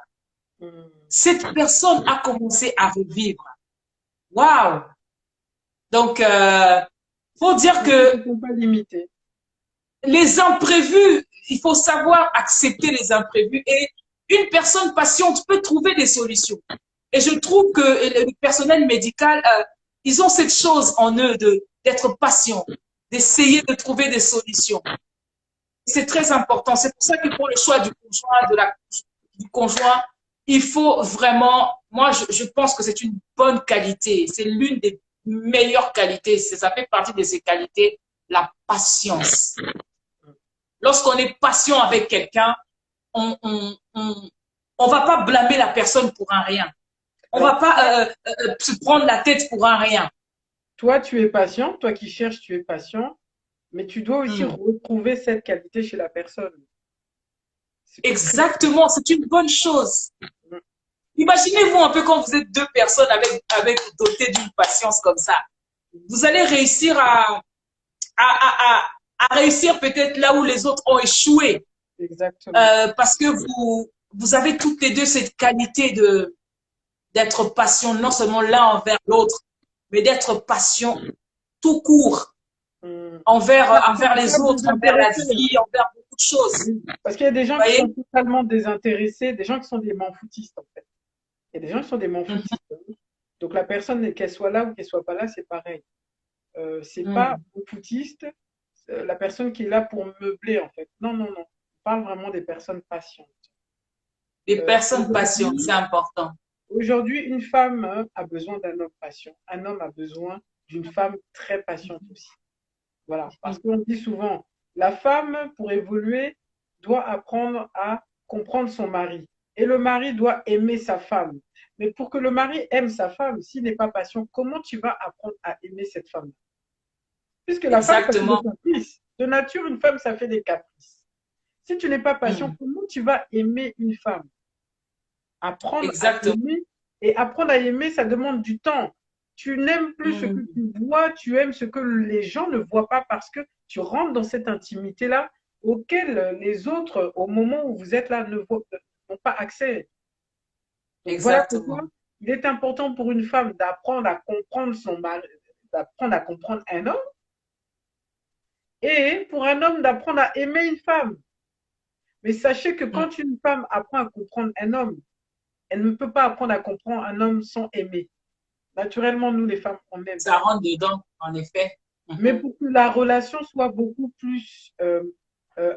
Mhm. Cette personne a commencé à revivre. Waouh! Donc, faut dire Les choses que ne sont pas limitées. les imprévus, il faut savoir accepter les imprévus et une personne patiente peut trouver des solutions. Et je trouve que le personnel médical, ils ont cette chose en eux d'être patient, d'essayer de trouver des solutions. C'est très important. C'est pour ça que pour le choix du conjoint, du conjoint, il faut vraiment, moi je pense que c'est une bonne qualité. C'est l'une des meilleures qualités. Ça fait partie de ces qualités, la patience. Lorsqu'on est patient avec quelqu'un, on va pas blâmer la personne pour un rien. On va pas se prendre la tête pour un rien. Toi, tu es patient, toi qui cherches, tu es patient, mais tu dois aussi retrouver cette qualité chez la personne. Exactement, c'est une bonne chose. Imaginez-vous un peu quand vous êtes deux personnes dotées d'une patience comme ça. Vous allez réussir à réussir peut-être là où les autres ont échoué. Exactement. Parce que vous avez toutes les deux cette qualité d'être patient, non seulement l'un envers l'autre, mais d'être patient tout court envers les autres, envers la vie, envers beaucoup de choses. Parce qu'il y a des gens qui sont totalement désintéressés, des gens qui sont des m'en-foutistes en fait. Il y a des gens qui sont des m'en-foutistes. Donc la personne, qu'elle soit là ou qu'elle soit pas là, c'est pareil. C'est pas m'en-foutiste, la personne qui est là pour meubler en fait. Non, non, non. On parle vraiment des personnes patientes. Des personnes patientes, c'est important. Aujourd'hui, une femme a besoin d'un homme patient. Un homme a besoin d'une femme très patiente aussi. Voilà. Parce qu'on dit souvent, la femme, pour évoluer, doit apprendre à comprendre son mari. Et le mari doit aimer sa femme. Mais pour que le mari aime sa femme, s'il n'est pas patient, comment tu vas apprendre à aimer cette femme? Puisque la femme, ça fait des caprices. De nature, une femme, ça fait des caprices. Si tu n'es pas patient, comment tu vas aimer une femme? Apprendre à aimer. Et apprendre à aimer, ça demande du temps. Tu n'aimes plus ce que tu vois, tu aimes ce que les gens ne voient pas parce que tu rentres dans cette intimité-là auquel les autres, au moment où vous êtes là, n'ont pas accès. Donc, voilà pourquoi il est important pour une femme d'apprendre à comprendre son mari, d'apprendre à comprendre un homme, et pour un homme d'apprendre à aimer une femme. Mais sachez que quand une femme apprend à comprendre un homme, elle ne peut pas apprendre à comprendre un homme sans aimer. Naturellement, nous, les femmes, on aime. Ça rentre dedans, en effet. Mais pour que la relation soit beaucoup plus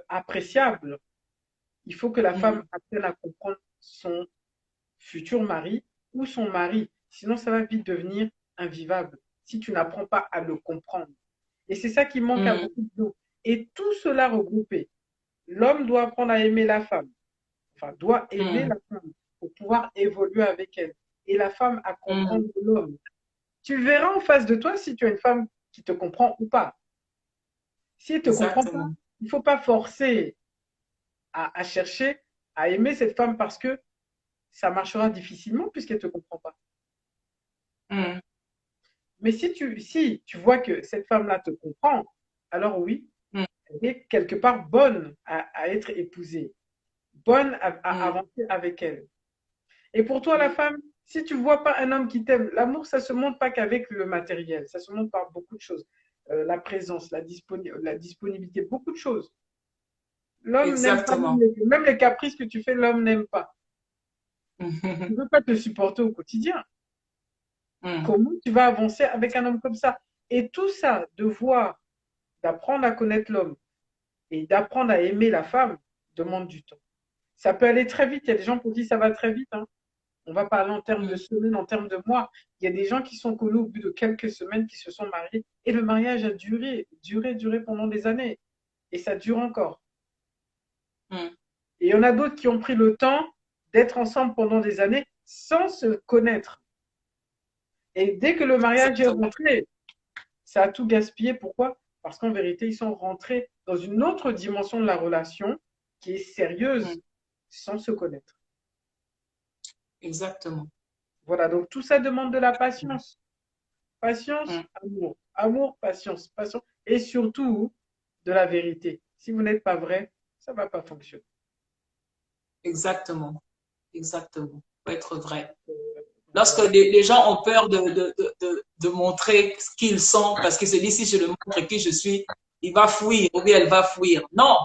appréciable, il faut que la femme apprenne à comprendre son futur mari ou son mari. Sinon, ça va vite devenir invivable si tu n'apprends pas à le comprendre. Et c'est ça qui manque à beaucoup de nous. Et tout cela regroupé, l'homme doit apprendre à aimer la femme. Enfin, doit aimer la femme pour pouvoir évoluer avec elle. Et la femme à comprendre l'homme. Tu verras en face de toi si tu as une femme qui te comprend ou pas. Si elle ne te comprend pas, il ne faut pas forcer à chercher à aimer cette femme parce que ça marchera difficilement puisqu'elle ne te comprend pas. Mais si tu vois que cette femme-là te comprend, alors oui, elle est quelque part bonne à être épousée, bonne à avancer avec elle. Et pour toi, la femme, si tu ne vois pas un homme qui t'aime, l'amour, ça ne se montre pas qu'avec le matériel, ça se montre par beaucoup de choses. La présence, la disponibilité, beaucoup de choses. L'homme n'aime pas, même les caprices que tu fais, l'homme n'aime pas. Il ne veut pas te supporter au quotidien. Comment tu vas avancer avec un homme comme ça? Et tout ça, d'apprendre à connaître l'homme et d'apprendre à aimer la femme, demande du temps. Ça peut aller très vite. Il y a des gens pour qui ça va très vite. Hein. On va parler en termes de semaines, en termes de mois. Il y a des gens qui sont connus au bout de quelques semaines, qui se sont mariés. Et le mariage a duré pendant des années. Et ça dure encore. Et il y en a d'autres qui ont pris le temps d'être ensemble pendant des années sans se connaître. Et dès que le mariage est rentré, ça a tout gaspillé. Pourquoi? Parce qu'en vérité, ils sont rentrés dans une autre dimension de la relation qui est sérieuse sans se connaître. Exactement. Voilà, donc tout ça demande de la patience. Patience, amour. Amour, patience. Patience. Et surtout, de la vérité. Si vous n'êtes pas vrai, ça ne va pas fonctionner. Exactement. Exactement. Il faut être vrai. Lorsque les gens ont peur de montrer ce qu'ils sont, parce qu'ils se disent si je le montre qui je suis, il va fuir ou bien elle va fuir. Non.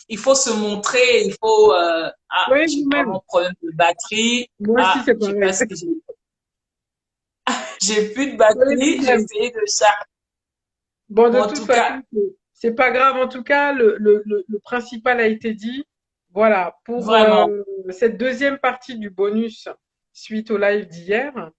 il faut se montrer, il faut... Oui, j'ai vous-même. vraiment problème de batterie. Moi aussi, c'est Je sais pas pareil. ce que j'ai. J'ai plus de Oui, batterie, j'ai vous-même. essayé de charger. Bon, Bon, de en toute tout façon, cas, c'est pas grave. En tout cas, le principal a été dit. Voilà, pour vraiment. cette deuxième partie du bonus suite au live d'hier.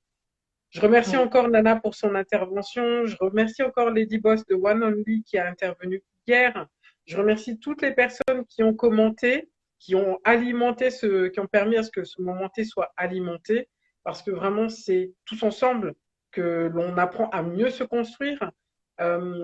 Je remercie Mm. encore Nana pour son intervention. Je remercie encore Lady Boss de One Only qui a intervenu hier. Je remercie toutes les personnes qui ont commenté, qui ont alimenté qui ont permis à ce que ce moment T soit alimenté, parce que vraiment c'est tous ensemble que l'on apprend à mieux se construire.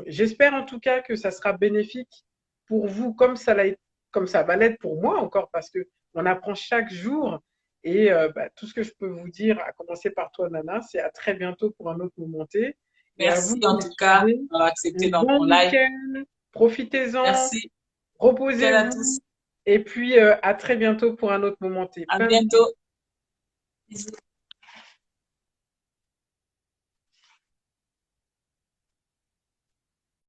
J'espère en tout cas que ça sera bénéfique pour vous, comme ça va l'être pour moi encore, parce que on apprend chaque jour et bah, tout ce que je peux vous dire, à commencer par toi, Nana, c'est à très bientôt pour un autre moment T. Et à vous Merci qui en me tout cas suivez, d'avoir accepté un dans bon mon live. week-end, profitez-en, Merci. Nickel à tous. reposez-vous. Et puis à très bientôt pour un autre moment T. À Plein de bientôt. bisous. Bisous.